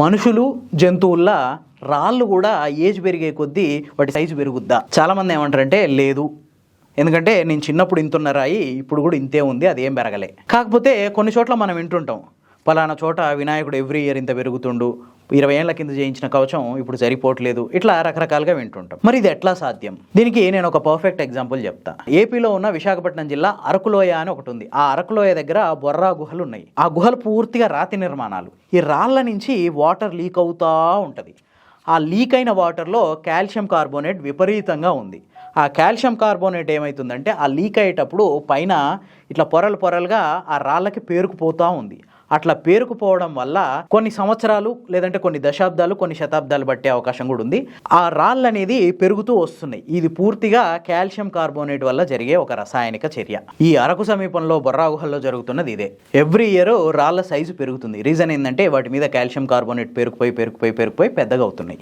మనుషులు జంతువుల్లా రాళ్ళు కూడా ఏజ్ పెరిగే కొద్దీ వాటి సైజు పెరుగుద్దా? చాలామంది ఏమంటారంటే లేదు, ఎందుకంటే నేను చిన్నప్పుడు ఇంతున్న రాయి ఇప్పుడు కూడా ఇంతే ఉంది, అదేం పెరగలే. కాకపోతే కొన్ని చోట్ల మనం వింటుంటాం, పలానా చోట వినాయకుడు ఎవ్రీ ఇయర్ ఇంత పెరుగుతుండు, 20 ఏళ్ల కింద చేయించిన కవచం ఇప్పుడు సరిపోవట్లేదు, ఇట్లా రకరకాలుగా వింటుంటాం. మరి ఇది ఎట్లా సాధ్యం? దీనికి నేను ఒక పర్ఫెక్ట్ ఎగ్జాంపుల్ చెప్తా. ఏపీలో ఉన్న విశాఖపట్నం జిల్లా అరకులోయ అని ఒకటి ఉంది. ఆ అరకులోయ దగ్గర బొర్రా గుహలు ఉన్నాయి. ఆ గుహలు పూర్తిగా రాతి నిర్మాణాలు. ఈ రాళ్ల నుంచి వాటర్ లీక్ అవుతూ ఉంటుంది. ఆ లీక్ అయిన వాటర్లో కాల్షియం కార్బోనేట్ విపరీతంగా ఉంది. ఆ కాల్షియం కార్బోనేట్ ఏమవుతుందంటే ఆ లీక్ అయ్యేటప్పుడు పైన ఇట్లా పొరలుగా ఆ రాళ్ళకి పేరుకుపోతూ ఉంది. అట్లా పేరుకుపోవడం వల్ల కొన్ని సంవత్సరాలు లేదంటే కొన్ని దశాబ్దాలు కొన్ని శతాబ్దాలు పట్టే అవకాశం కూడా ఉంది. ఆ రాళ్ళు అనేది పెరుగుతూ వస్తున్నాయి. ఇది పూర్తిగా కాల్షియం కార్బోనేట్ వల్ల జరిగే ఒక రసాయనిక చర్య. ఈ అరకు సమీపంలో బొర్రా గుహల్లో జరుగుతున్నది ఇదే. ఎవ్రీ ఇయర్ రాళ్ళ సైజు పెరుగుతుంది. రీజన్ ఏంటంటే వాటి మీద కాల్షియం కార్బోనేట్ పేరుకుపోయి పెద్దగా అవుతున్నాయి.